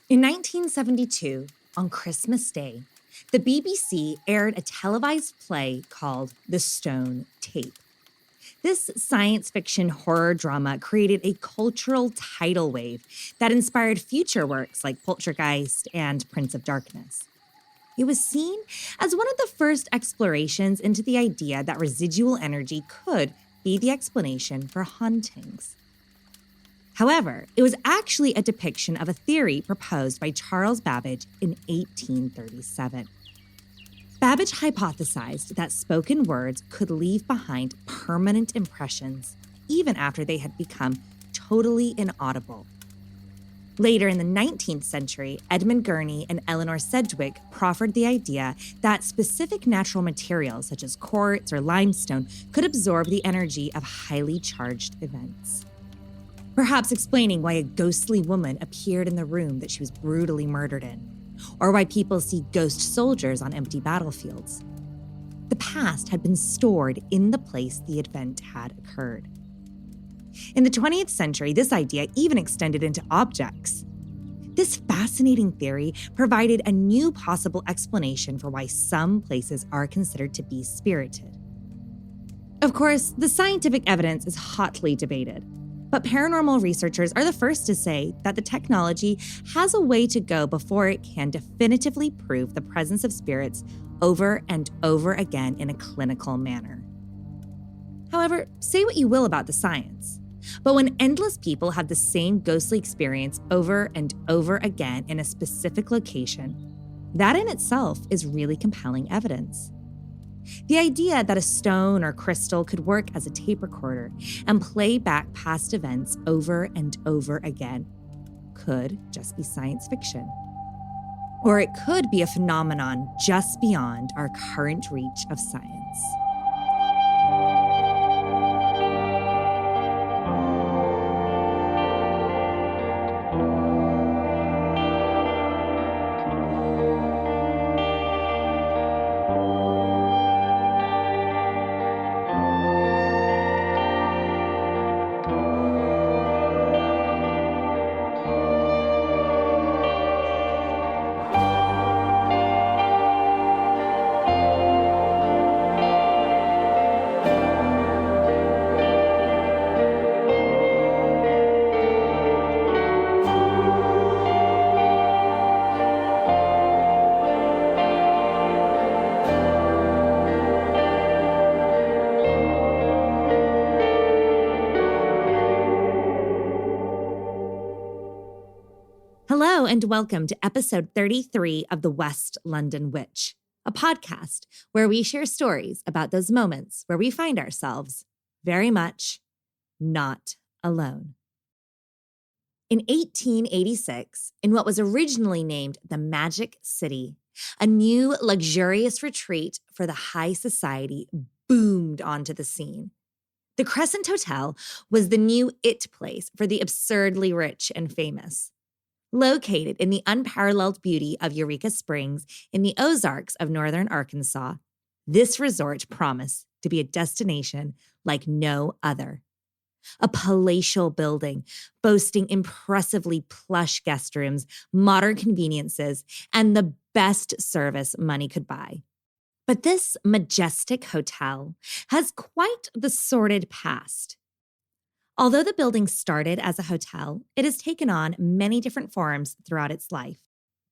In 1972, on Christmas Day, the BBC aired a televised play called The Stone Tape. This science fiction horror drama created a cultural tidal wave that inspired future works like Poltergeist and Prince of Darkness. It was seen as one of the first explorations into the idea that residual energy could be the explanation for hauntings. However, it was actually a depiction of a theory proposed by Charles Babbage in 1837. Babbage hypothesized that spoken words could leave behind permanent impressions, even after they had become totally inaudible. Later in the 19th century, Edmund Gurney and Eleanor Sedgwick proffered the idea that specific natural materials, such as quartz or limestone, could absorb the energy of highly charged events, perhaps explaining why a ghostly woman appeared in the room that she was brutally murdered in, or why people see ghost soldiers on empty battlefields. The past had been stored in the place the event had occurred. In the 20th century, this idea even extended into objects. This fascinating theory provided a new possible explanation for why some places are considered to be spirited. Of course, the scientific evidence is hotly debated, but paranormal researchers are the first to say that the technology has a way to go before it can definitively prove the presence of spirits over and over again in a clinical manner. However, say what you will about the science, but when endless people have the same ghostly experience over and over again in a specific location, that in itself is really compelling evidence. The idea that a stone or crystal could work as a tape recorder and play back past events over and over again could just be science fiction. Or it could be a phenomenon just beyond our current reach of science. Hello and welcome to episode 33 of The West London Witch, a podcast where we share stories about those moments where we find ourselves very much not alone. In 1886, in what was originally named the Magic City, a new luxurious retreat for the high society boomed onto the scene. The Crescent Hotel was the new it place for the absurdly rich and famous. Located in the unparalleled beauty of Eureka Springs in the Ozarks of northern Arkansas, this resort promised to be a destination like no other. A palatial building boasting impressively plush guest rooms, modern conveniences, and the best service money could buy. But this majestic hotel has quite the sordid past. Although the building started as a hotel, it has taken on many different forms throughout its life.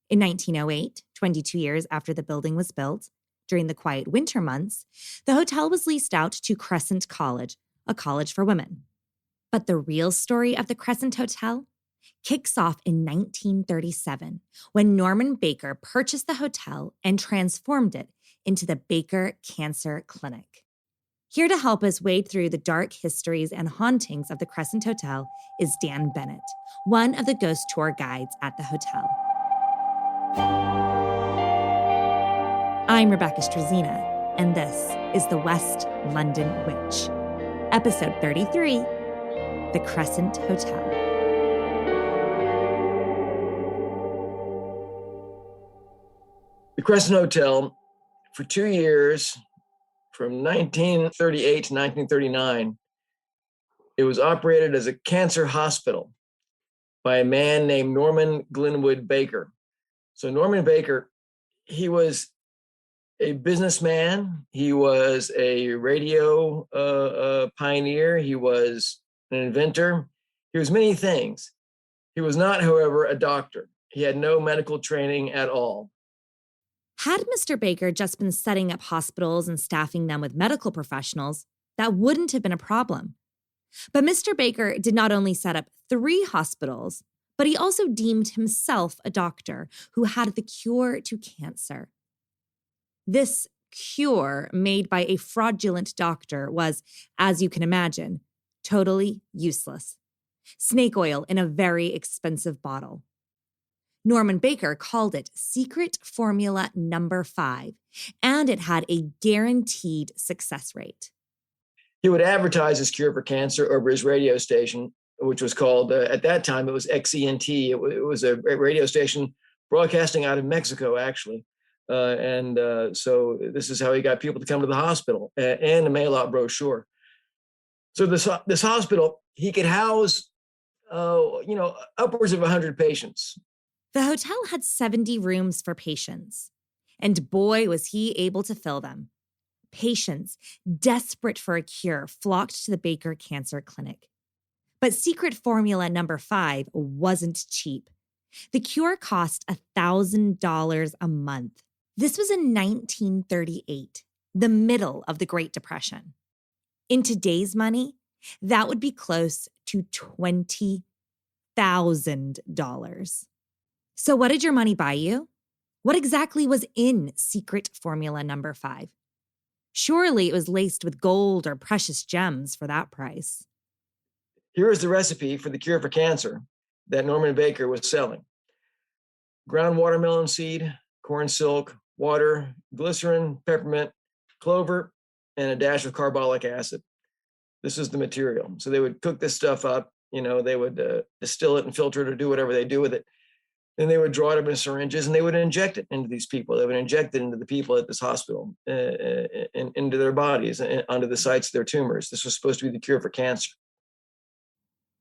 In 1908, 22 years after the building was built, during the quiet winter months, the hotel was leased out to Crescent College, a college for women. But the real story of the Crescent Hotel kicks off in 1937, when Norman Baker purchased the hotel and transformed it into the Baker Cancer Clinic. Here to help us wade through the dark histories and hauntings of the Crescent Hotel is Dan Bennet, one of the ghost tour guides at the hotel. I'm Rebecca Struzina, and this is The West London Witch, episode 33, The Crescent Hotel. The Crescent Hotel, for 2 years, from 1938 to 1939, it was operated as a cancer hospital by a man named Norman Glenwood Baker. So Norman Baker, he was a businessman. He was a radio pioneer. He was an inventor. He was many things. He was not, however, a doctor. He had no medical training at all. Had Mr. Baker just been setting up hospitals and staffing them with medical professionals, that wouldn't have been a problem. But Mr. Baker did not only set up 3 hospitals, but he also deemed himself a doctor who had the cure to cancer. This cure made by a fraudulent doctor was, as you can imagine, totally useless. Snake oil in a very expensive bottle. Norman Baker called it Secret Formula Number 5, and it had a guaranteed success rate. He would advertise his cure for cancer over his radio station, which was called, at that time, it was XENT. It was a radio station broadcasting out of Mexico, actually. So this is how he got people to come to the hospital and to mail out brochure. So this hospital, he could house, upwards of 100 patients. The hotel had 70 rooms for patients, and boy, was he able to fill them. Patients, desperate for a cure, flocked to the Baker Cancer Clinic. But Secret Formula Number 5 wasn't cheap. The cure cost $1,000 a month. This was in 1938, the middle of the Great Depression. In today's money, that would be close to $20,000. So what did your money buy you? What exactly was in Secret Formula Number 5? Surely it was laced with gold or precious gems for that price. Here is the recipe for the cure for cancer that Norman Baker was selling. Ground watermelon seed, corn silk, water, glycerin, peppermint, clover, and a dash of carbolic acid. This is the material. So they would cook this stuff up. They would distill it and filter it or do whatever they do with it. Then they would draw it up in syringes and they would inject it into these people. They would inject it into the people at this hospital, into their bodies, onto the sites of their tumors. This was supposed to be the cure for cancer.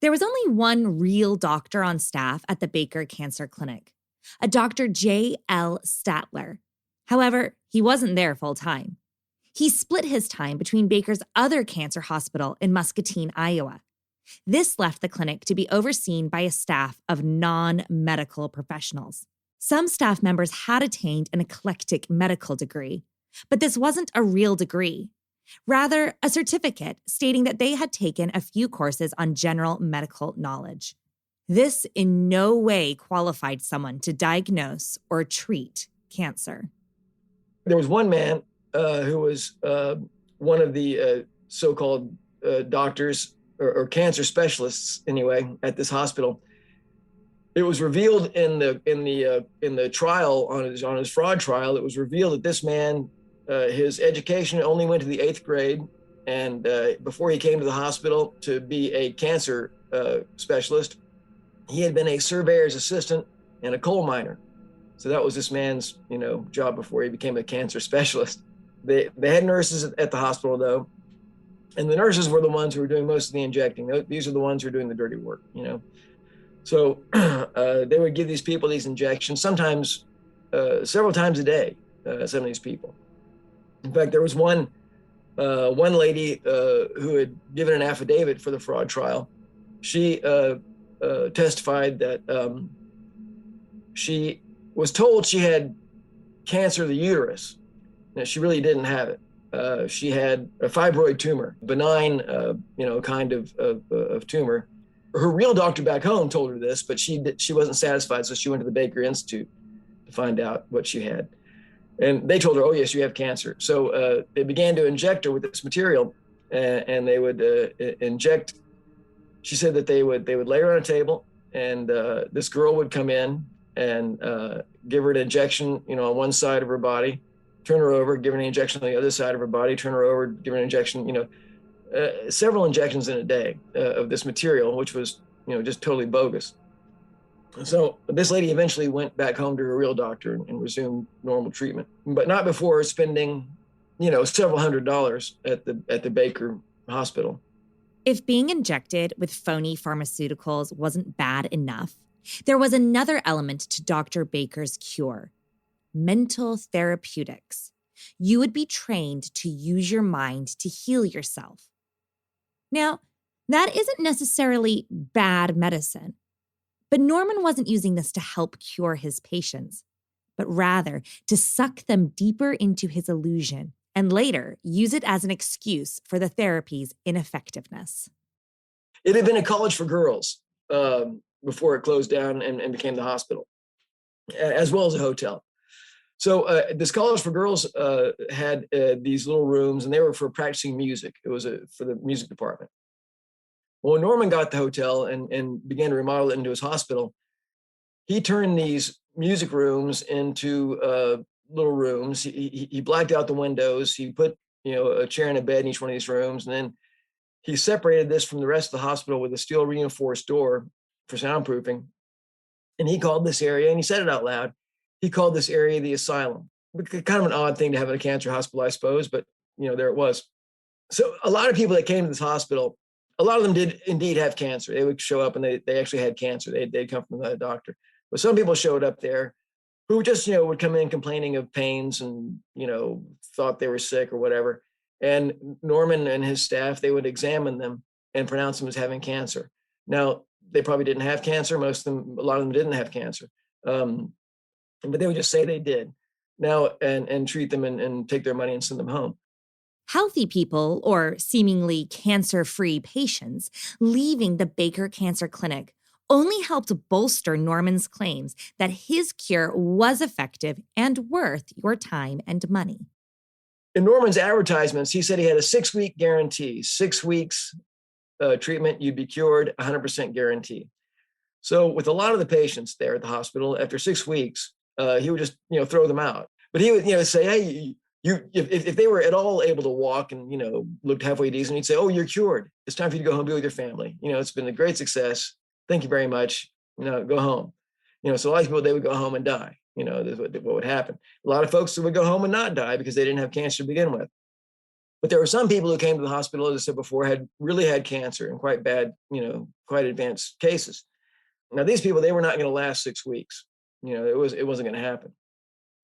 There was only one real doctor on staff at the Baker Cancer Clinic, a Dr. J.L. Statler. However, he wasn't there full time. He split his time between Baker's other cancer hospital in Muscatine, Iowa. This left the clinic to be overseen by a staff of non-medical professionals. Some staff members had attained an eclectic medical degree, but this wasn't a real degree. Rather, a certificate stating that they had taken a few courses on general medical knowledge. This in no way qualified someone to diagnose or treat cancer. There was one man who was one of the so-called doctors or cancer specialists, anyway, at this hospital. It was revealed in the trial on his fraud trial. It was revealed that this man, his education only went to the 8th grade, and before he came to the hospital to be a cancer specialist, he had been a surveyor's assistant and a coal miner. So that was this man's, job before he became a cancer specialist. They had nurses at the hospital, though, and the nurses were the ones who were doing most of the injecting. These are the ones who are doing the dirty work, So they would give these people these injections, sometimes several times a day, some of these people. In fact, there was one lady who had given an affidavit for the fraud trial. She testified that she was told she had cancer of the uterus. Now, she really didn't have it. She had a fibroid tumor, benign, kind of tumor. Her real doctor back home told her this, but she wasn't satisfied, so she went to the Baker Institute to find out what she had. And they told her, oh, yes, you have cancer. So they began to inject her with this material, and they would inject. She said that they would lay her on a table, and this girl would come in and give her an injection, on one side of her body, turn her over, give her an injection on the other side of her body, turn her over, give her an injection, several injections in a day of this material, which was, just totally bogus. So this lady eventually went back home to her real doctor and resumed normal treatment, but not before spending, several $100s at the Baker Hospital. If being injected with phony pharmaceuticals wasn't bad enough, there was another element to Dr. Baker's cure: mental therapeutics. You would be trained to use your mind to heal yourself. Now, that isn't necessarily bad medicine, but Norman wasn't using this to help cure his patients, but rather to suck them deeper into his illusion and later use it as an excuse for the therapy's ineffectiveness. It had been a college for girls before it closed down and became the hospital, as well as a hotel. So this college for girls had these little rooms, and they were for practicing music. It was for the music department. Well, when Norman got the hotel and began to remodel it into his hospital, he turned these music rooms into little rooms. He blacked out the windows. He put a chair and a bed in each one of these rooms, and then he separated this from the rest of the hospital with a steel reinforced door for soundproofing. And he called this area, and he said it out loud, he called this area the asylum. Kind of an odd thing to have in a cancer hospital, I suppose, but there it was. So a lot of people that came to this hospital, a lot of them did indeed have cancer. They would show up and they actually had cancer. They'd come from the doctor. But some people showed up there who just, would come in complaining of pains and, thought they were sick or whatever. And Norman and his staff, they would examine them and pronounce them as having cancer. Now, they probably didn't have cancer. A lot of them didn't have cancer. But they would just say they did now and treat them and take their money and send them home. Healthy people, or seemingly cancer-free patients, leaving the Baker Cancer Clinic only helped bolster Norman's claims that his cure was effective and worth your time and money. In Norman's advertisements, he said he had a 6-week guarantee. 6 weeks treatment, you'd be cured, 100% guarantee. So with a lot of the patients there at the hospital, after 6 weeks, he would just throw them out. But he would say, hey, if they were at all able to walk and looked halfway decent, he'd say, oh, you're cured. It's time for you to go home and be with your family. It's been a great success. Thank you very much. Go home. So a lot of people, they would go home and die. That's what would happen. A lot of folks would go home and not die because they didn't have cancer to begin with. But there were some people who came to the hospital, as I said before, had really had cancer and quite bad, quite advanced cases. Now, these people, they were not going to last 6 weeks. It wasn't going to happen.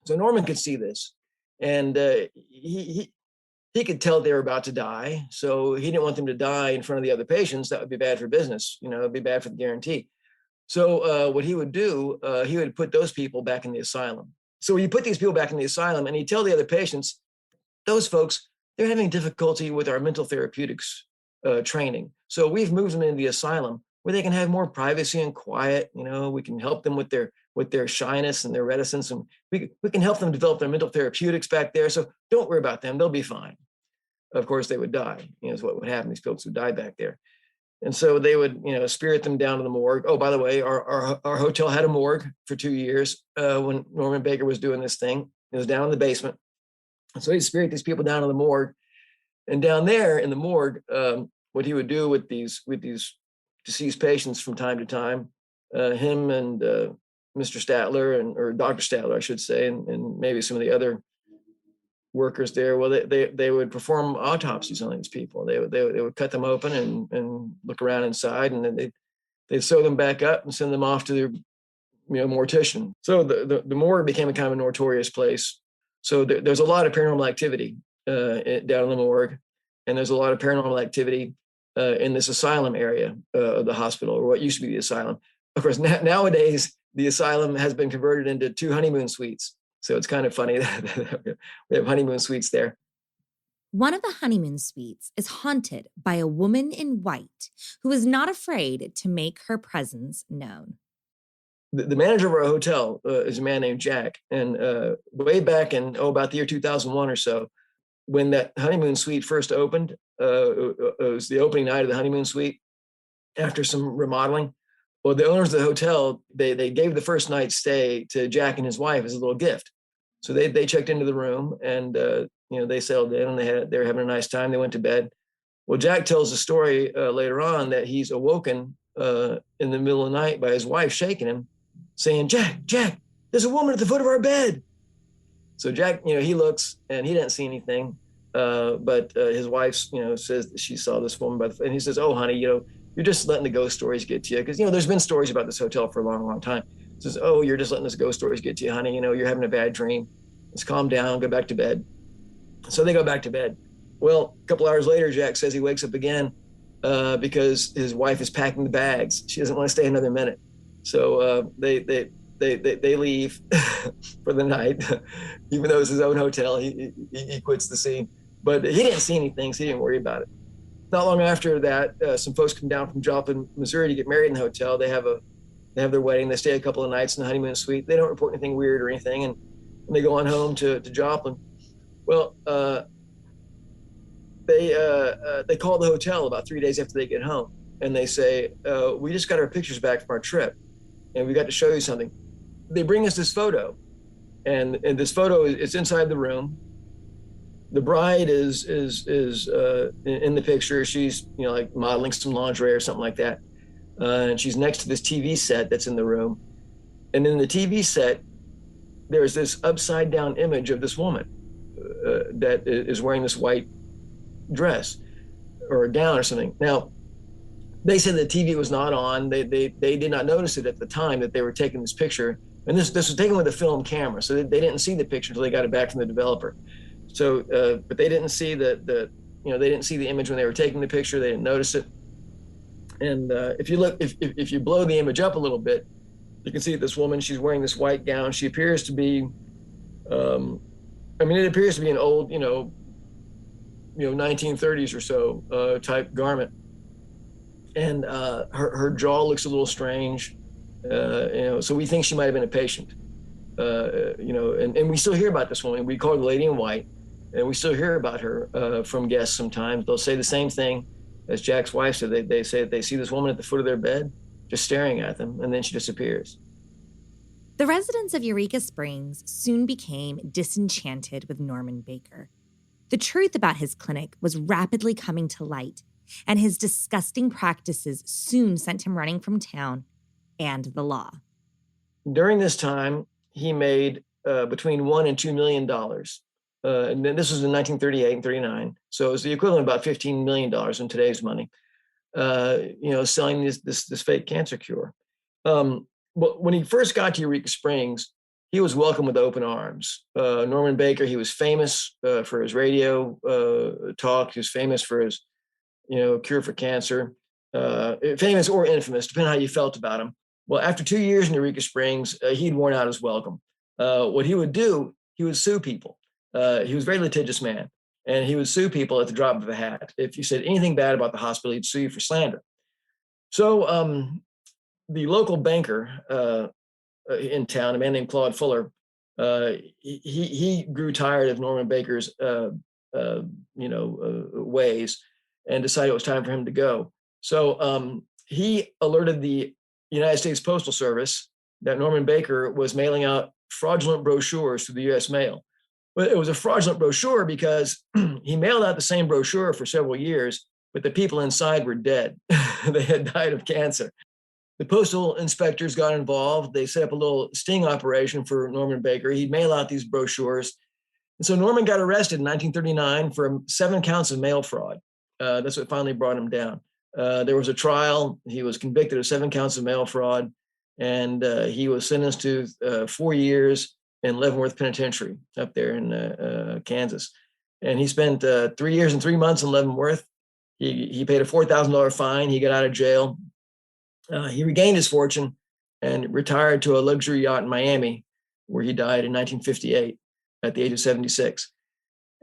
So Norman could see this, and he could tell they were about to die. So he didn't want them to die in front of the other patients. That would be bad for business. It'd be bad for the guarantee. So what he would do, he would put those people back in the asylum. So he put these people back in the asylum, and he'd tell the other patients, those folks, they're having difficulty with our mental therapeutics training. So we've moved them into the asylum where they can have more privacy and quiet. We can help them with their shyness and their reticence, and we can help them develop their mental therapeutics back there. So don't worry about them; they'll be fine. Of course, they would die. Is what would happen. These folks would die back there, and so they would, spirit them down to the morgue. Oh, by the way, our hotel had a morgue for 2 years when Norman Baker was doing this thing. It was down in the basement, and so he'd spirit these people down to the morgue, and down there in the morgue, what he would do with these deceased patients from time to time, him and Mr. Statler or Dr. Statler, I should say, and maybe some of the other workers there. Well, they would perform autopsies on these people. They would cut them open and look around inside, and then they'd sew them back up and send them off to their mortician. So the morgue became a kind of a notorious place. So there's a lot of paranormal activity down in the morgue, and there's a lot of paranormal activity in this asylum area of the hospital, or what used to be the asylum. Of course, nowadays, the asylum has been converted into 2 honeymoon suites. So it's kind of funny that we have honeymoon suites there. One of the honeymoon suites is haunted by a woman in white who is not afraid to make her presence known. The manager of our hotel is a man named Jack. And way back in, about the year 2001 or so, when that honeymoon suite first opened, it was the opening night of the honeymoon suite after some remodeling. Well, the owners of the hotel, they gave the first night's stay to Jack and his wife as a little gift. So they checked into the room, and they settled in, and they were having a nice time. They went to bed. Well, Jack tells the story later on that he's awoken in the middle of the night by his wife shaking him, saying, Jack, there's a woman at the foot of our bed. So Jack, he looks, and he didn't see anything. but his wife, says that she saw this woman and he says, "Oh, honey, you're just letting the ghost stories get to you." Because, there's been stories about this hotel for a long, long time. He says, "Oh, you're just letting those ghost stories get to you, honey. You're having a bad dream. Let's calm down, go back to bed." So they go back to bed. Well, a couple hours later, Jack says he wakes up again because his wife is packing the bags. She doesn't want to stay another minute. So they leave for the night, even though it's his own hotel. He quits the scene, but he didn't see anything, so he didn't worry about it. Not long after that, some folks come down from Joplin, Missouri, to get married in the hotel. They have their wedding. They stay a couple of nights in the honeymoon suite. They don't report anything weird or anything, and they go on home to Joplin. Well, they call the hotel about 3 days after they get home, and they say, "We just got our pictures back from our trip, and we got to show you something." They bring us this photo, and this photo is inside the room. The bride is in the picture. She's like modeling some lingerie or something like that, and she's next to this TV set that's in the room. And in the TV set, there's this upside down image of this woman that is wearing this white dress or a gown or something. Now, they said the TV was not on. They did not notice it at the time that they were taking this picture. And this was taken with a film camera, so they didn't see the picture until they got it back from the developer. So, but they didn't see they didn't see the image when they were taking the picture. They didn't notice it. And if you blow the image up a little bit, you can see this woman. She's wearing this white gown. She appears to be, it appears to be an old, 1930s or so type garment. And her jaw looks a little strange. So we think she might have been a patient. And we still hear about this woman. We call her the Lady in White, and we still hear about her from guests sometimes. They'll say the same thing as Jack's wife said. They say that they see this woman at the foot of their bed just staring at them, and then she disappears. The residents of Eureka Springs soon became disenchanted with Norman Baker. The truth about his clinic was rapidly coming to light, and his disgusting practices soon sent him running from town and the law. During this time, he made between $1 and $2 million. And then this was in 1938 and 39. So it was the equivalent of about $15 million in today's money, selling this fake cancer cure. But when he first got to Eureka Springs, he was welcomed with open arms. Norman Baker, he was famous for his radio talk. He was famous for his, cure for cancer. Famous or infamous, depending on how you felt about him. Well, after 2 years in Eureka Springs, he'd worn out his welcome. What he would do, he would sue people. He was a very litigious man, and he would sue people at the drop of a hat. If you said anything bad about the hospital, he'd sue you for slander. So the local banker in town, a man named Claude Fuller, he grew tired of Norman Baker's ways and decided it was time for him to go. So he alerted the United States Postal Service that Norman Baker was mailing out fraudulent brochures through the U.S. mail. But it was a fraudulent brochure because he mailed out the same brochure for several years, but the people inside were dead. They had died of cancer. The postal inspectors got involved. They set up a little sting operation for Norman Baker. He'd mail out these brochures. And so Norman got arrested in 1939 for 7 counts of mail fraud. That's what finally brought him down. There was a trial. He was convicted of 7 counts of mail fraud, and he was sentenced to 4 years in Leavenworth Penitentiary up there in Kansas. And he spent 3 years and 3 months in Leavenworth. He paid a $4,000 fine. He got out of jail. He regained his fortune and retired to a luxury yacht in Miami, where he died in 1958 at the age of 76.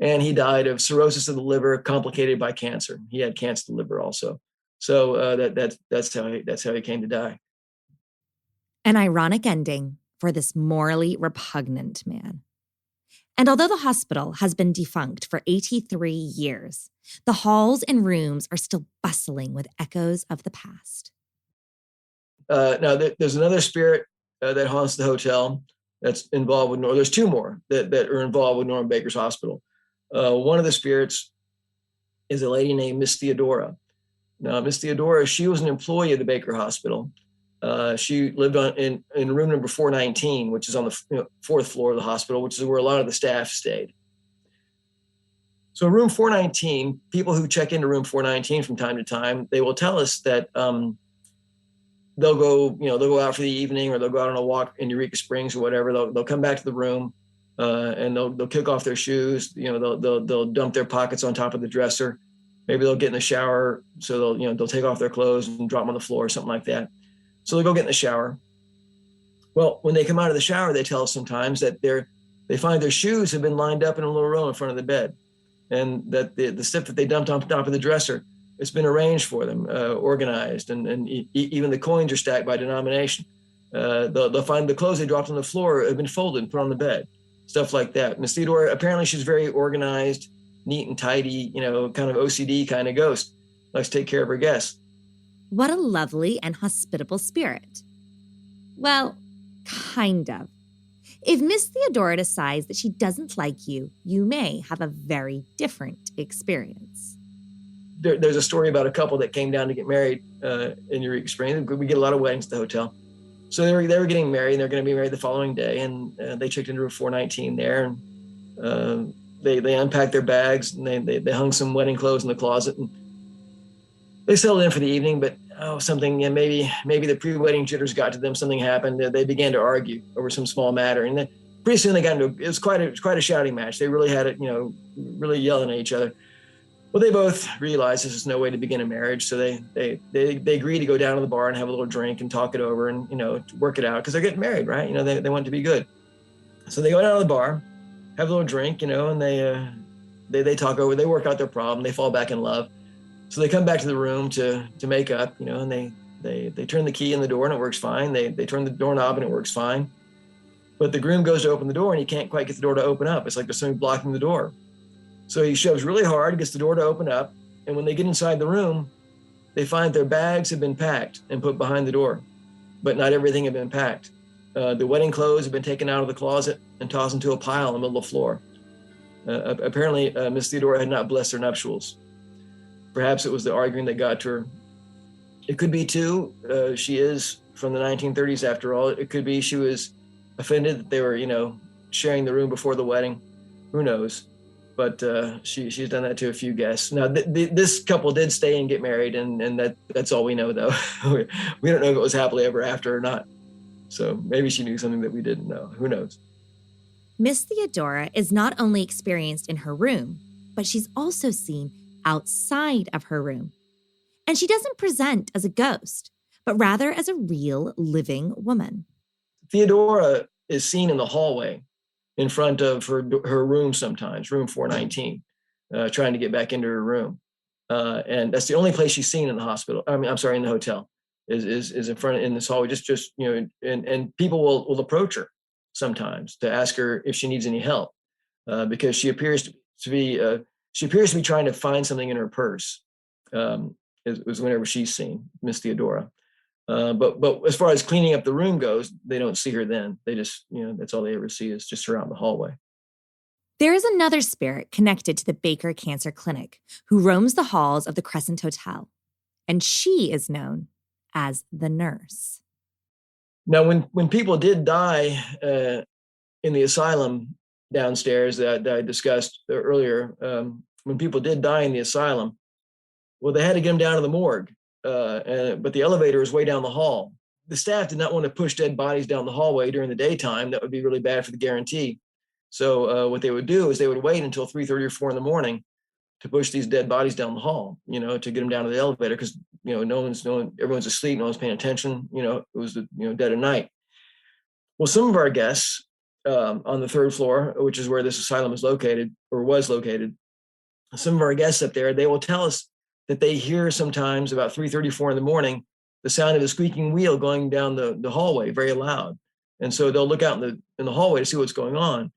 And he died of cirrhosis of the liver, complicated by cancer. He had cancer of the liver also. So that's how he came to die. An ironic ending for this morally repugnant man. And although the hospital has been defunct for 83 years, the halls and rooms are still bustling with echoes of the past. Now, there's another spirit that haunts the hotel that's involved with there's 2 more that are involved with Norman Baker's hospital. One of the spirits is a lady named Miss Theodora. Now, Miss Theodora, she was an employee of the Baker Hospital. She lived in room number 419, which is on the 4th floor of the hospital, which is where a lot of the staff stayed. So room 419, people who check into room 419 from time to time, they will tell us that they'll go out for the evening, or they'll go out on a walk in Eureka Springs or whatever. They'll come back to the room, and they'll kick off their shoes. They'll dump their pockets on top of the dresser. Maybe they'll get in the shower. So they'll take off their clothes and drop them on the floor or something like that. So they'll go get in the shower. Well, when they come out of the shower, they tell us sometimes that they find their shoes have been lined up in a little row in front of the bed, and that the stuff that they dumped on top of the dresser, it's been arranged for them, organized, and even the coins are stacked by denomination. They'll find the clothes they dropped on the floor have been folded and put on the bed, stuff like that. Miss Theodora, apparently she's very organized, neat and tidy, kind of OCD kind of ghost. Likes to take care of her guests. What a lovely and hospitable spirit. Well, kind of. If Miss Theodora decides that she doesn't like you, you may have a very different experience. There's a story about a couple that came down to get married in Eureka Springs. We get a lot of weddings at the hotel. So they were getting married, and they're going to be married the following day. And they checked into room 419 there, and they unpacked their bags, and they hung some wedding clothes in the closet, and they settled in for the evening. But maybe the pre-wedding jitters got to them. Something happened. They began to argue over some small matter, and then pretty soon they got into it was quite a shouting match. They really had it, really yelling at each other. Well, they both realized this is no way to begin a marriage, so they agreed to go down to the bar and have a little drink and talk it over and work it out, because they're getting married, right? They want it to be good. So they go down to the bar, have a little drink, and they talk over, they work out their problem, they fall back in love. So they come back to the room to make up, and they turn the key in the door and it works fine. They turn the doorknob and it works fine. But the groom goes to open the door and he can't quite get the door to open up. It's like there's something blocking the door. So he shoves really hard, gets the door to open up. And when they get inside the room, they find their bags have been packed and put behind the door, but not everything had been packed. The wedding clothes have been taken out of the closet and tossed into a pile in the middle of the floor. Apparently, Miss Theodora had not blessed their nuptials. Perhaps it was the arguing that got to her. It could be, too, she is from the 1930s, after all. It could be she was offended that they were, sharing the room before the wedding. Who knows? But she's done that to a few guests. Now, this couple did stay and get married, and that's all we know, though. We don't know if it was happily ever after or not. So maybe she knew something that we didn't know. Who knows? Miss Theodora is not only experienced in her room, but she's also seen outside of her room. And she doesn't present as a ghost, but rather as a real living woman. Theodora is seen in the hallway in front of her room sometimes, room 419, trying to get back into her room. And that's the only place she's seen in the hospital. In the hotel, is in front in this hallway. Just and people will approach her sometimes to ask her if she needs any help, because she appears to be trying to find something in her purse. Is whenever she's seen Miss Theodora. But as far as cleaning up the room goes, they don't see her then. They just, that's all they ever see is just her out in the hallway. There is another spirit connected to the Baker Cancer Clinic who roams the halls of the Crescent Hotel, and she is known as the nurse. Now, when people did die in the asylum downstairs that I discussed earlier, when people did die in the asylum, well, they had to get them down to the morgue. But the elevator is way down the hall. The staff did not want to push dead bodies down the hallway during the daytime. That would be really bad for the guarantee. So what they would do is they would wait until 3:30 or 4 in the morning to push these dead bodies down the hall, to get them down to the elevator, because everyone's asleep, no one's paying attention. It was dead of night. Well, some of our guests on the 3rd floor, which is where this asylum is located or was located, some of our guests up there, they will tell us that they hear sometimes about 3:30, 4 in the morning, the sound of a squeaking wheel going down the hallway very loud. And so they'll look out in the hallway to see what's going on.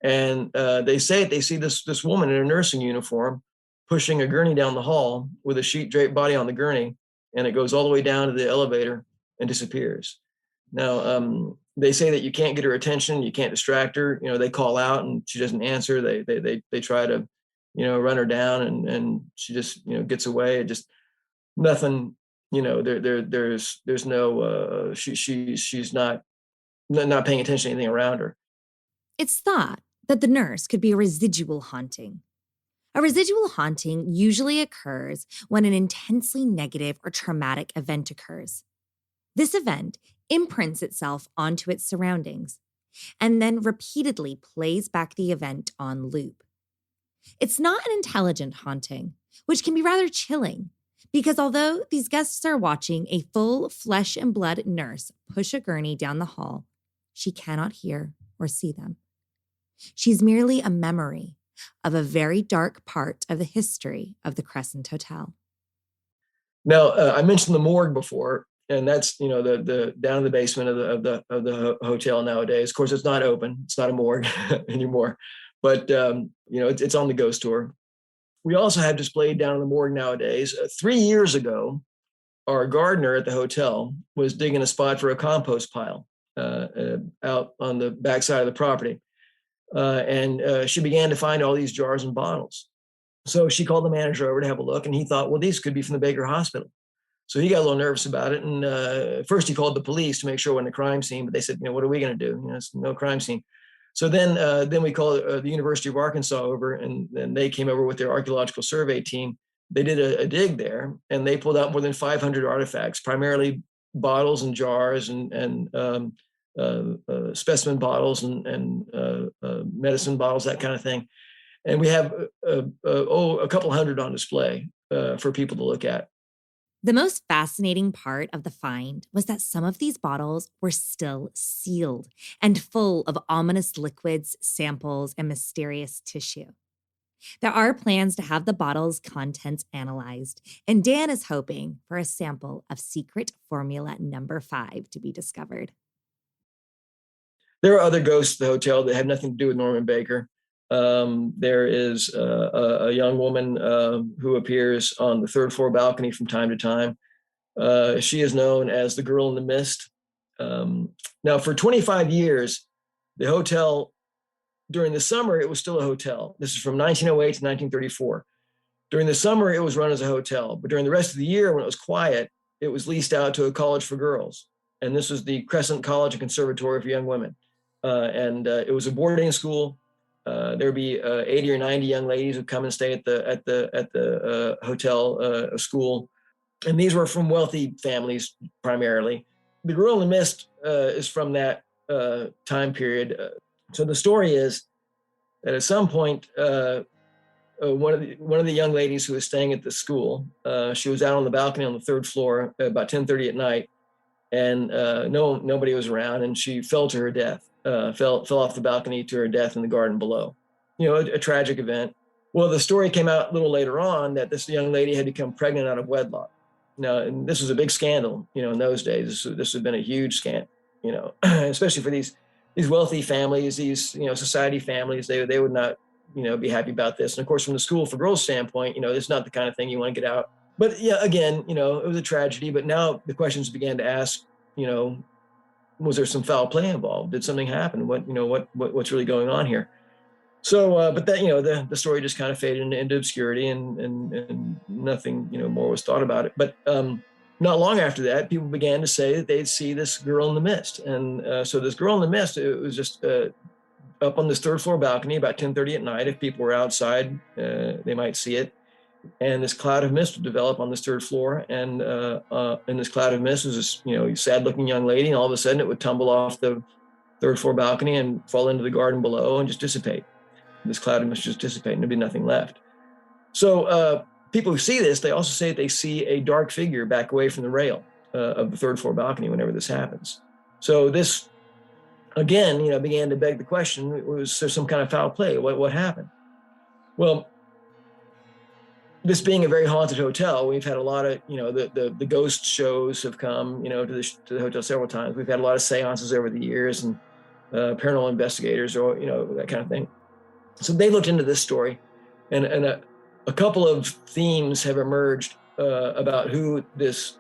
And they say they see this woman in a nursing uniform pushing a gurney down the hall with a sheet draped body on the gurney, and it goes all the way down to the elevator and disappears. Now, they say that you can't get her attention, you can't distract her. They call out and she doesn't answer. They try to run her down, and she just, gets away. It just nothing, there's no, she's not paying attention to anything around her. It's thought that the nurse could be a residual haunting, A residual haunting usually occurs when an intensely negative or traumatic event occurs. This event imprints itself onto its surroundings and then repeatedly plays back the event on loop. It's not an intelligent haunting, which can be rather chilling, because although these guests are watching a full flesh and blood nurse push a gurney down the hall, she cannot hear or see them. She's merely a memory of a very dark part of the history of the Crescent Hotel. Now, I mentioned the morgue before, and that's the down in the basement of the hotel nowadays. Of course, it's not open; it's not a morgue anymore, but it's on the ghost tour. We also have displayed down in the morgue nowadays. 3 years ago, our gardener at the hotel was digging a spot for a compost pile out on the backside of the property, and she began to find all these jars and bottles. So she called the manager over to have a look, and he thought, well, these could be from the Baker Hospital. So he got a little nervous about it. And first he called the police to make sure it wasn't a crime scene, but they said, what are we going to do? It's no crime scene. So then we called the University of Arkansas over, and they came over with their archaeological survey team. They did a dig there, and they pulled out more than 500 artifacts, primarily bottles and jars and specimen bottles and medicine bottles, that kind of thing. And we have a couple hundred on display for people to look at. The most fascinating part of the find was that some of these bottles were still sealed and full of ominous liquids, samples, and mysterious tissue. There are plans to have the bottles' contents analyzed, and Dan is hoping for a sample of secret formula number 5 to be discovered. There are other ghosts at the hotel that have nothing to do with Norman Baker. There is a young woman who appears on the 3rd floor balcony from time to time. She is known as the Girl in the Mist. Now, for 25 years, the hotel, during the summer, it was still a hotel. This is from 1908 to 1934. During the summer, it was run as a hotel, but during the rest of the year, when it was quiet, it was leased out to a college for girls. And this was the Crescent College and Conservatory for Young Women. And it was a boarding school. There would be 80 or 90 young ladies who come and stay at the hotel school, and these were from wealthy families primarily. The Girl in the Mist is from that time period. So the story is that at some point, one of the young ladies who was staying at the school, she was out on the balcony on the 3rd floor about 10:30 at night, and nobody was around, and she fell to her death. Fell off the balcony to her death in the garden below. A tragic event. Well, the story came out a little later on that this young lady had become pregnant out of wedlock. Now, and this was a big scandal, in those days. This had been a huge scandal, especially for these wealthy families, these, society families. They would not, be happy about this. And of course, from the school for girls standpoint, it's not the kind of thing you want to get out. But yeah, again, it was a tragedy. But now the questions began to ask, was there some foul play involved? Did something happen? What's really going on here? So, but that, the story just kind of faded into obscurity, and nothing, more was thought about it. But not long after that, people began to say that they'd see this girl in the mist. And so this girl in the mist, it was just up on this 3rd floor balcony about 10:30 at night. If people were outside, they might see it. And this cloud of mist would develop on this 3rd floor. And in this cloud of mist was this, sad-looking young lady. And all of a sudden, it would tumble off the 3rd floor balcony and fall into the garden below and just dissipate. This cloud of mist just dissipate, and there'd be nothing left. So people who see this, they also say that they see a dark figure back away from the rail of the 3rd floor balcony whenever this happens. So this, again, began to beg the question: was there some kind of foul play? What happened? Well, this being a very haunted hotel, we've had a lot of, the ghost shows have come, to the hotel several times. We've had a lot of seances over the years, and paranormal investigators, or, that kind of thing. So they looked into this story, and a couple of themes have emerged about who this,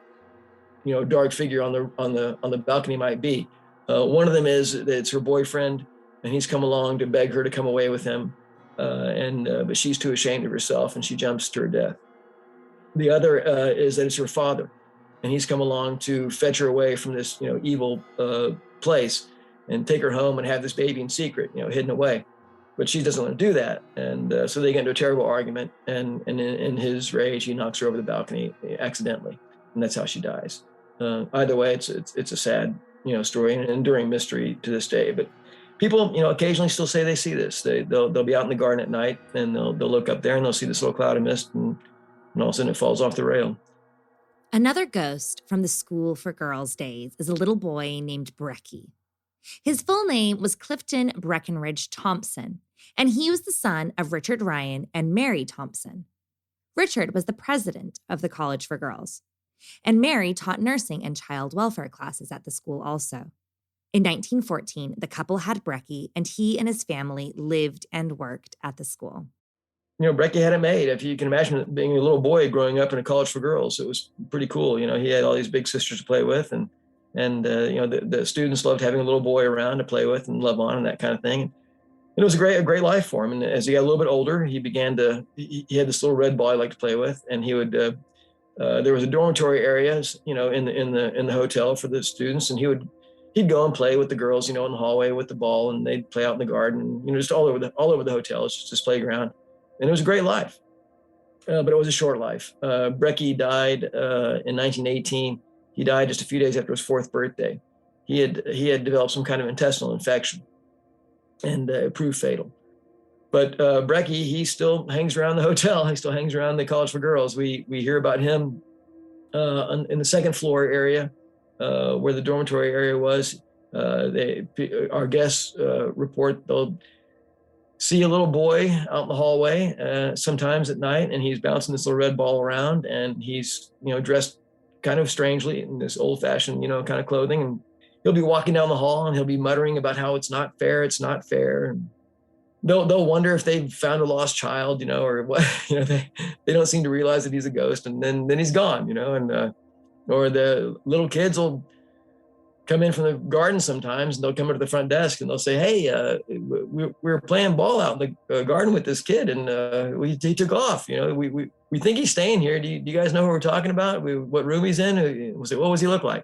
dark figure on the balcony might be. One of them is that it's her boyfriend, and he's come along to beg her to come away with him. But she's too ashamed of herself, and she jumps to her death. The other is that it's her father, and he's come along to fetch her away from this, evil place, and take her home and have this baby in secret, hidden away. but she doesn't want to do that. And so they get into a terrible argument. And in his rage, he knocks her over the balcony accidentally, and that's how she dies. Either way, it's a sad, story and an enduring mystery to this day. But people, occasionally still say they see this. They'll be out in the garden at night, and they'll look up there and they'll see this little cloud of mist, and all of a sudden it falls off the rail. Another ghost from the School for Girls days is a little boy named Brecky. His full name was Clifton Breckenridge Thompson, and he was the son of Richard Ryan and Mary Thompson. Richard was the president of the College for Girls, and Mary taught nursing and child welfare classes at the school also. In 1914, the couple had Brecky, and he and his family lived and worked at the school. Brecky had it made. If you can imagine being a little boy growing up in a college for girls, it was pretty cool. He had all these big sisters to play with, and the students loved having a little boy around to play with and love on and that kind of thing. And it was a great life for him. And as he got a little bit older, he began to, he had this little red ball he liked to play with, and he would, there was a dormitory area, in the hotel for the students, and he'd go and play with the girls, in the hallway with the ball, and they'd play out in the garden, just all over the hotel. It's just this playground. And it was a great life, but it was a short life. Brecky died in 1918. He died just a few days after his 4th birthday. He had developed some kind of intestinal infection, and it proved fatal. But Brecky, he still hangs around the hotel. He still hangs around the College for Girls. We hear about him in the 2nd floor area, where the dormitory area was. Our guests report they'll see a little boy out in the hallway sometimes at night, and he's bouncing this little red ball around, and he's dressed kind of strangely in this old-fashioned kind of clothing, and he'll be walking down the hall and he'll be muttering about how it's not fair. And they'll wonder if they've found a lost child, or what. They don't seem to realize that he's a ghost, and then he's gone, or the little kids will come in from the garden sometimes, and they'll come into the front desk and they'll say, "Hey, we're playing ball out in the garden with this kid, and he took off. We think he's staying here. Do you guys know who we're talking about? What room he's in?" We'll say, "What was he look like?"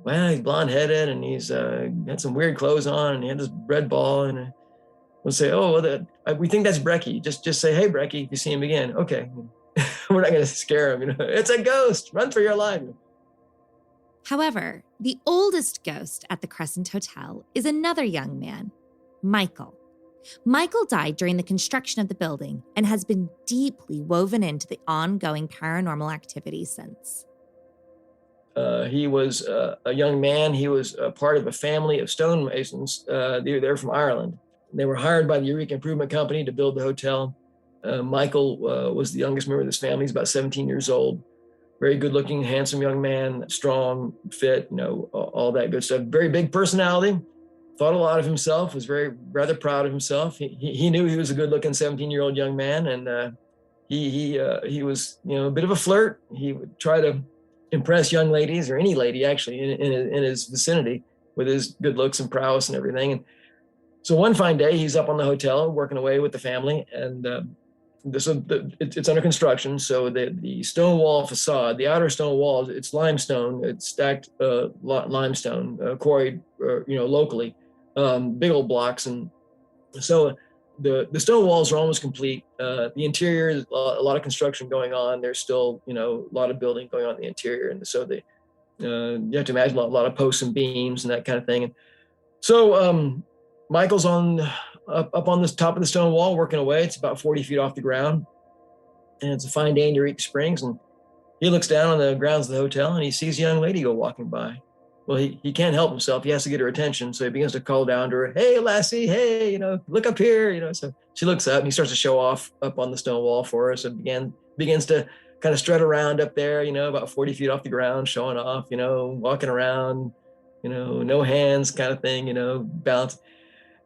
"Well, he's blonde-headed, and he's had some weird clothes on, and he had this red ball." And we'll say, "Oh, well, we think that's Brecky. Just say, hey, Brecky, if you see him again." "Okay." We're not going to scare him. It's a ghost. Run for your life. However, the oldest ghost at the Crescent Hotel is another young man, Michael. Michael died during the construction of the building and has been deeply woven into the ongoing paranormal activity since. He was a young man. He was a part of a family of stonemasons. They're from Ireland. They were hired by the Eureka Improvement Company to build the hotel. Michael was the youngest member of this family. He's about 17 years old. Very good-looking, handsome young man, strong, fit, all that good stuff. Very big personality. Thought a lot of himself. Was rather proud of himself. He knew he was a good-looking 17-year-old young man, and he was a bit of a flirt. He would try to impress young ladies, or any lady actually in his vicinity, with his good looks and prowess and everything. And so one fine day, he's up on the hotel working away with the family, and it's under construction. So the stone wall facade, the outer stone wall, it's limestone. It's stacked limestone, quarried locally, big old blocks. And so the stone walls are almost complete. The interior, a lot of construction going on. There's still a lot of building going on in the interior, and so you have to imagine a lot of posts and beams and that kind of thing. And so Michael's up on the top of the stone wall working away. It's about 40 feet off the ground, and it's a fine day in Eureka Springs. And he looks down on the grounds of the hotel, and he sees a young lady go walking by. Well, he can't help himself. He has to get her attention. So he begins to call down to her, "Hey, lassie, hey, look up here." So she looks up, and he starts to show off up on the stone wall for her. So begins to kind of strut around up there, about 40 feet off the ground, showing off, walking around, no hands kind of thing, balance.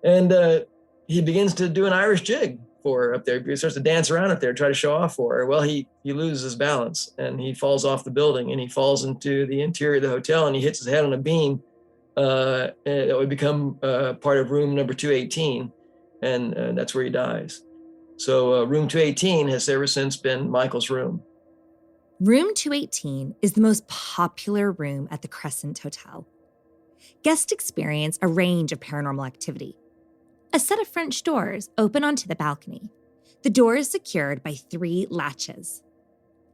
And he begins to do an Irish jig for her up there. He starts to dance around up there, try to show off for her. Well, he loses his balance, and he falls off the building, and he falls into the interior of the hotel, and he hits his head on a beam that would become part of room number 218, and that's where he dies. So room 218 has ever since been Michael's room. Room 218 is the most popular room at the Crescent Hotel. Guests experience a range of paranormal activity. A set of French doors open onto the balcony. The door is secured by 3 latches.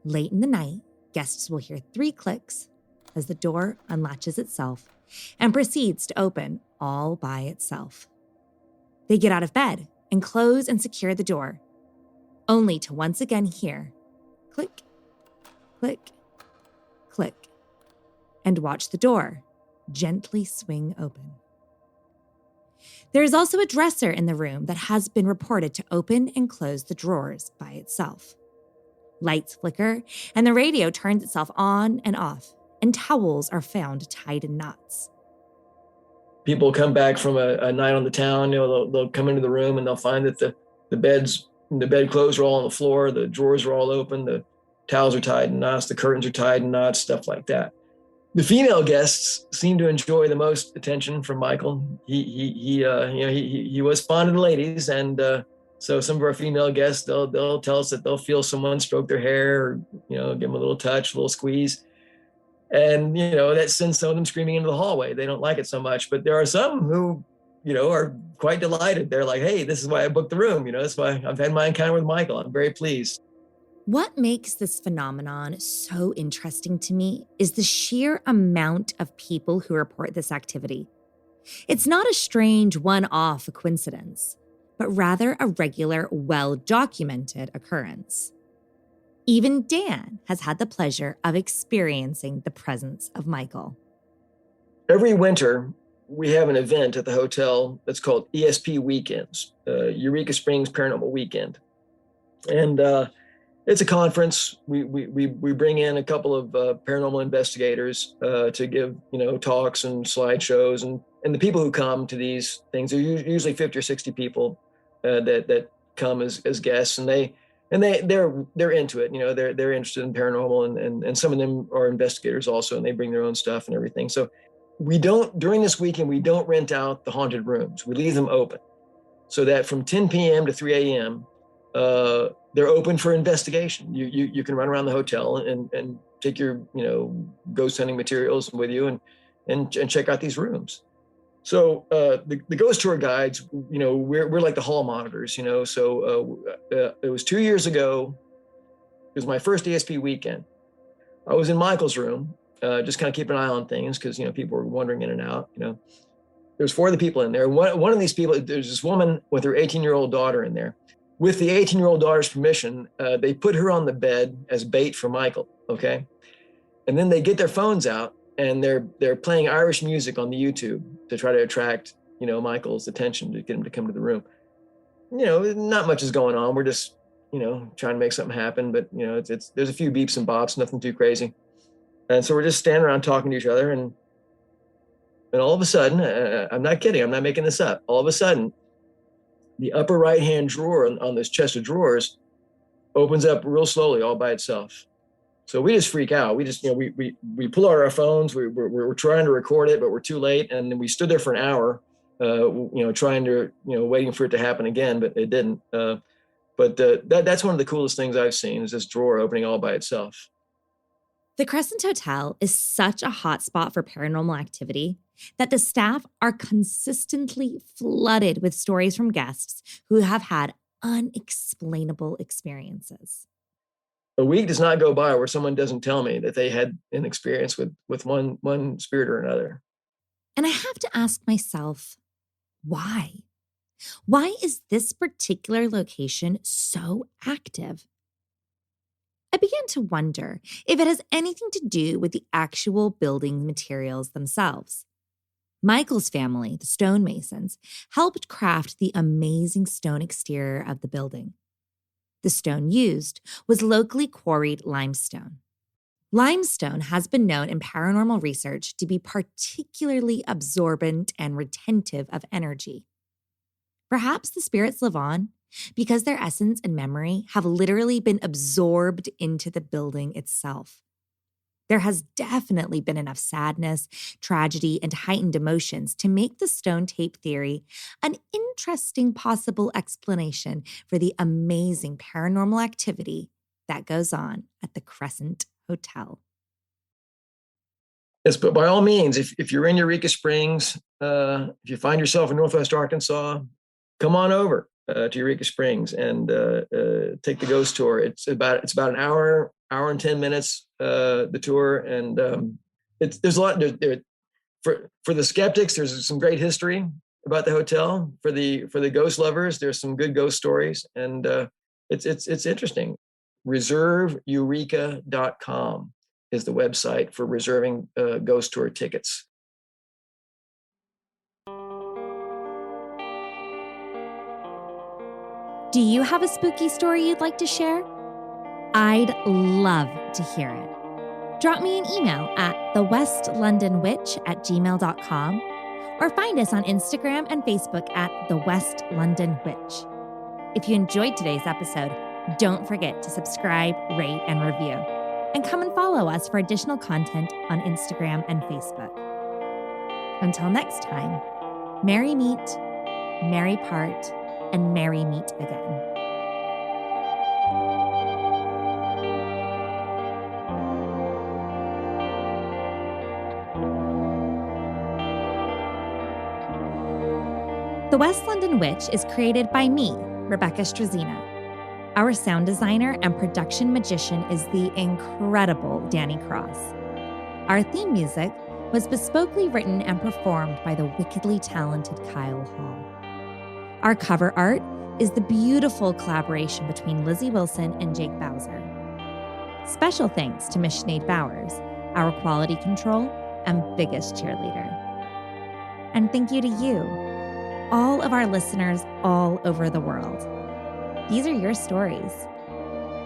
Late in the night, guests will hear 3 clicks as the door unlatches itself and proceeds to open all by itself. They get out of bed and close and secure the door, only to once again hear click, click, click, and watch the door gently swing open. There is also a dresser in the room that has been reported to open and close the drawers by itself. Lights flicker, and the radio turns itself on and off, and towels are found tied in knots. People come back from a night on the town, they'll come into the room and they'll find that the bedclothes are all on the floor, the drawers are all open, the towels are tied in knots, the curtains are tied in knots, stuff like that. The female guests seem to enjoy the most attention from Michael. He was fond of the ladies, and so some of our female guests, they'll tell us that they'll feel someone stroke their hair, or give them a little touch, a little squeeze, and that sends some of them screaming into the hallway. They don't like it so much, but there are some who are quite delighted. They're like, "Hey, this is why I booked the room. That's why I've had my encounter with Michael. I'm very pleased." What makes this phenomenon so interesting to me is the sheer amount of people who report this activity. It's not a strange one-off coincidence, but rather a regular, well-documented occurrence. Even Dan has had the pleasure of experiencing the presence of Michael. Every winter, we have an event at the hotel that's called ESP Weekends, Eureka Springs Paranormal Weekend. And it's a conference. We bring in a couple of paranormal investigators to give talks and slideshows, and the people who come to these things are usually 50 or 60 people that come as guests, and they're into it. They're interested in paranormal, and some of them are investigators also, and they bring their own stuff and everything. So during this weekend, we don't rent out the haunted rooms. We leave them open so that from 10 p.m. to 3 a.m. They're open for investigation. You can run around the hotel and take your ghost hunting materials with you and check out these rooms. So the ghost tour guides, we're like the hall monitors. So it was 2 years ago. It was my first ESP weekend. I was in Michael's room, just kind of keeping an eye on things because people were wandering in and out. There's 4 other people in there. One of these people, there's this woman with her 18-year-old daughter in there. With the 18-year-old daughter's permission, they put her on the bed as bait for Michael, okay? And then they get their phones out and they're playing Irish music on the YouTube to try to attract, Michael's attention, to get him to come to the room. Not much is going on. We're just, trying to make something happen, but there's a few beeps and bops, nothing too crazy. And so we're just standing around talking to each other, and all of a sudden, I'm not kidding, I'm not making this up. All of a sudden, the upper right-hand drawer on this chest of drawers opens up real slowly all by itself. So we just freak out. We just, we pull out our phones. We're trying to record it, but we're too late. And then we stood there for an hour, trying to, waiting for it to happen again, but it didn't. But that's one of the coolest things I've seen, is this drawer opening all by itself. The Crescent Hotel is such a hotspot for paranormal activity that the staff are consistently flooded with stories from guests who have had unexplainable experiences. A week does not go by where someone doesn't tell me that they had an experience with one spirit or another. And I have to ask myself, why? Why is this particular location so active? I began to wonder if it has anything to do with the actual building materials themselves. Michael's family, the stonemasons, helped craft the amazing stone exterior of the building. The stone used was locally quarried limestone. Limestone has been known in paranormal research to be particularly absorbent and retentive of energy. Perhaps the spirits live on because their essence and memory have literally been absorbed into the building itself. There has definitely been enough sadness, tragedy, and heightened emotions to make the stone tape theory an interesting possible explanation for the amazing paranormal activity that goes on at the Crescent Hotel. Yes, but by all means, if you're in Eureka Springs, if you find yourself in Northwest Arkansas, come on over to Eureka Springs and take the ghost tour. It's about an hour and 10 minutes the tour, and there's a lot for the skeptics. There's some great history about the hotel. For the ghost lovers, there's some good ghost stories, and it's interesting. ReserveEureka.com is the website for reserving ghost tour tickets. Do you have a spooky story you'd like to share? I'd love to hear it. Drop me an email at thewestlondonwitch@gmail.com or find us on Instagram and Facebook at The West London Witch. If you enjoyed today's episode, don't forget to subscribe, rate, and review. And come and follow us for additional content on Instagram and Facebook. Until next time, merry meet, merry part, and merry meet again. The West London Witch is created by me, Rebecca Strazina. Our sound designer and production magician is the incredible Danny Cross. Our theme music was bespokely written and performed by the wickedly talented Kyle Hall. Our cover art is the beautiful collaboration between Lizzie Wilson and Jake Bowser. Special thanks to Miss Sinead Bowers, our quality control and biggest cheerleader. And thank you to you, all of our listeners all over the world. These are your stories.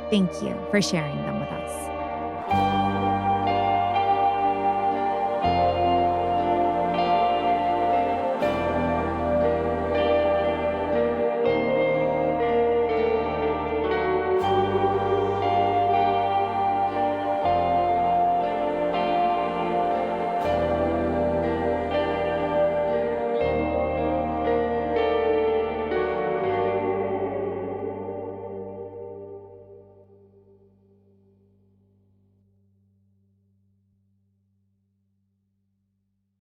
Thank you for sharing them with us.